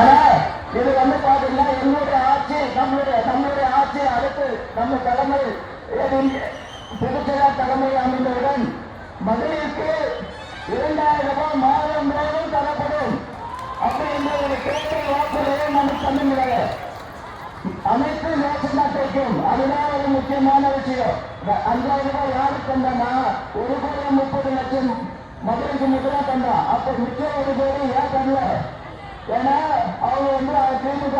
இது பாத்தீங்கன்னா என்னுடைய ஆட்சி நம்மளுடைய ஆட்சி அடுத்து நம்ம தலைமை பொதுச்செயலாளர் தலைமை அமைந்தவுடன் மகளிருக்கு 2000 ரூபாய் மாதம் முழுவதும் தரப்படும் அப்படின்ற ஒரு கேள்வி வாக்குறுதியை நம்ம பண்ணுங்க. அனைத்து ரேஷன் அட்டைக்கும் அதுதான் ஒரு முக்கியமான விஷயம். 5000 ரூபாய் யாருக்கு தந்தா 1,30,00,000 மகளிருக்கு மட்டும் தந்தா. அப்ப மிச்சம் 1 கோடி ஏன் தரல? ஏன்னா அவங்க திமுக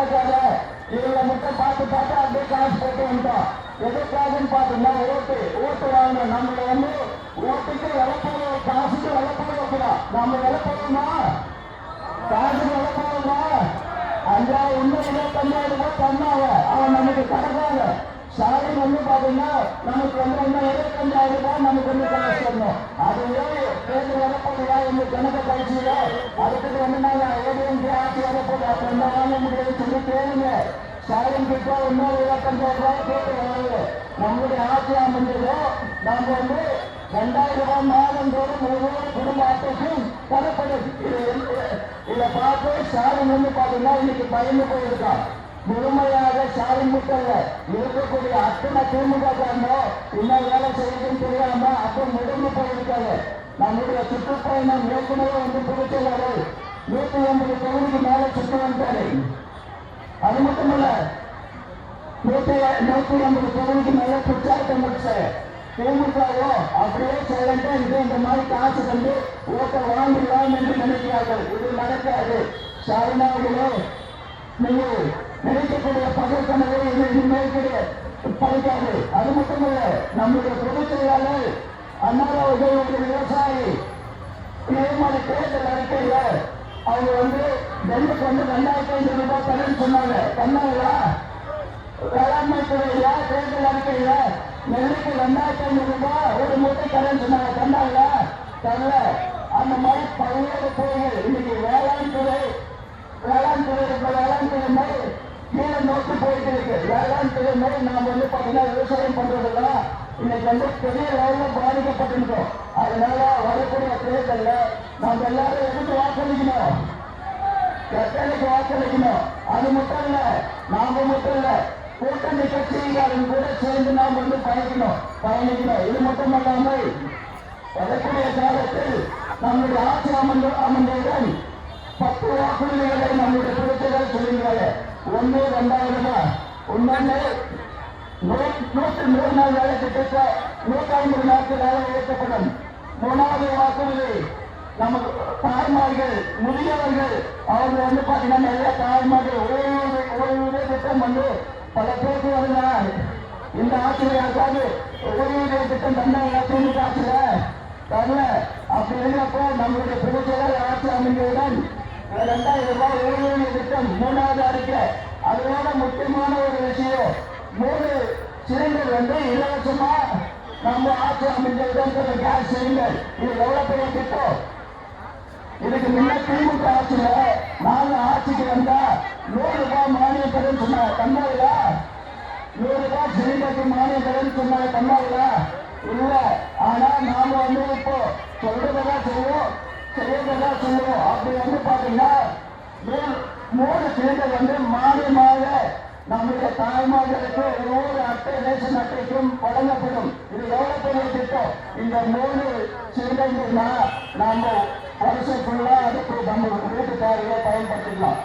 இவங்களை மட்டும் பார்த்து அப்படியே காசு போட்டு வந்துட்டோம். எதுக்காகன்னு பார்த்தோம்னா ஓட்டு வாங்கணும். நம்மள ஓட்டுக்கு விளப்போம், காசுக்கு விளப்போம் வைக்கலாம். நம்ம விளப்போமா காசுக்கு விளப்போமா? 5000 50,000 ரூபாய் தந்தாங்க. அவன் நமக்கு கடக்காத சாலை பாத்தீங்கன்னா நமக்கு இன்னும் 25,000 ரூபாய் நமக்கு காசு தரணும். அது தேர்தல் வரப்போதா எங்க கணக்க கழிச்சுல அதுக்கு நாங்க ஏடிஎம் ஆட்சி வரப்போது அப்ப வாங்க முடியாது சொல்லி கேளுங்க. ஸ்டாலின் கிட்ட இன்னொரு 25,000 ரூபாய் கேட்டு வாங்க. நம்மளுடைய ஆட்சி அமைஞ்சதோ நாம 2000 ரூபாய் மாதம் தோறும் ஒவ்வொரு குடும்ப அட்டைக்கும் தரப்படும். இதை பார்த்து ஸ்டாலின் பாத்தீங்கன்னா இன்னைக்கு பயந்து போயிருக்கான். முழுமையாக ஸ்டாலின் முட்டல்ல இருக்கக்கூடிய அத்தனை திமுக இன்னும் வேலை செய்யுதுன்னு தெரியாம அப்ப முழுமை போயிருக்காங்க. நம்முடைய சுற்றுப்பயணம் ஏற்கனவே புதுச்சேரி 150 தொகுதிக்கு மேல சுற்று வந்தாரு. அது மட்டுமல்ல 150 தொகுதிக்கு மேல பிரச்சாரத்தை முடிச்ச திமுகவோ அப்படியே சைலண்டா இந்த மாதிரி காசு தந்து ஓட்ட வாங்கிடலாம் என்று நினைக்கிறார்கள். இது நடக்காது. ஸ்டாலினாவிலே நீங்க நினைக்கக்கூடிய பகல் கனவு இது இனிமேல் பழிக்காது. அது மட்டுமல்ல நம்முடைய பொதுச் செயலாளர் அண்ணாராவுடைய விவசாயி இதேமாதிரி தேர்தல் அறிக்கையில அவங்க நெல்லுக்கு 2,500 ரூபாய் தரேன்னு சொன்னாங்க. தந்தாங்களா? வேளாண்மை துறையில தேர்தல் அறிக்கையில நெல்லுக்கு 2,500 ரூபாய் ஒரு மூட்டை தரேன்னு சொன்னாங்க. தந்தாங்களா? தரல. அந்த மாதிரி பல்வேறு துறைகள் இன்னைக்கு வேளாண் துறை மாதிரி கீழே நோக்கி போயிட்டு இருக்கு. வேளாண் துறை மாதிரி நாம பாத்தீங்கன்னா விவசாயம் பண்றதுல இன்னைக்கு பெரிய லெவல்ல பாதிக்கப்பட்டிருக்கோம். அதனால வரக்கூடிய தேர்தல்ல நாம எல்லாரும் எதுக்கு வாக்களிக்கணும்? எத்தனைக்கு வாக்களிக்கணும்? அது மட்டும் இல்ல, நாம மட்டும் இல்ல, கூட்டணி கட்சிகளும் கூட சேர்ந்து நாம் பயணிக்கணும். இது மட்டும் இல்லாமல் வரக்கூடிய காலத்தில் நம்முடைய ஆட்சி அமர்ந்தவுடன் 10 வாக்குறுதிகளை நம்முடைய பொதுச்செயலாளர் சொல்லுகிறாங்க. 1 2,000 ஒன்னொன்னு 103 நாள் வேலை திட்டத்தை 150 நாட்கள் வேலை உயர்த்தப்படும். 3வது வாக்குறுதி நமக்கு தாய்மார்கள் முதியவர்கள் அவங்க பாத்தீங்கன்னா நிறைய தாய்மார்கள் ஓய்வூதிய திட்டம் பல பேருக்கு வருகிறார். இந்த ஆட்சியில் யாருக்காவது ஓய்வூதிய திட்டம் தந்தாங்க திமுக ஆட்சியில தரல. அப்படி இருந்தப்போ நம்மளுடைய பொதுச்செயலாளர் ஆட்சி அமைந்தவுடன் 2,000 ரூபாய் ஓய்வூதிய திட்டம் 3வது அறிக்கை. அதோட முக்கியமான ஒரு விஷயம் 3 சிலிண்டர் இலவசமா நம்ம ஆட்சி அமைஞ்சவுடன் கேஸ் சிலிண்டர். இது எவ்வளவு பெரிய திட்டம். இதுக்கு முன்ன திமுக ஆட்சியில நாங்க ஆட்சிக்கு வந்தா 100 ரூபாய் மானியம் தரேன்னு சொன்னாங்க. தந்தாங்களா? 100 ரூபாய் சிலிண்டருக்கு மானியம் தரேன்னு சொன்னாங்க. தந்தாங்களா? இல்ல. ஆனா நாம இப்போ சொல்றதெல்லாம் செய்வோம், செய்யறதெல்லாம் சொல்லுவோம். அப்படி பாத்தீங்கன்னா 3 சிலிண்டர் மானியமாக நம்முடைய தாய்மார்களுக்கு ஒவ்வொரு அட்டை ரேஷன் அட்டைக்கும் வழங்கப்படும். இது எவ்வளவு பெரிய திட்டம். இந்த 3 சிலிண்டர்னா நாம வருஷம் ஃபுல்லா அதுக்கு நம்ம வீட்டு தேவையை பயன்படுத்திக்கலாம்.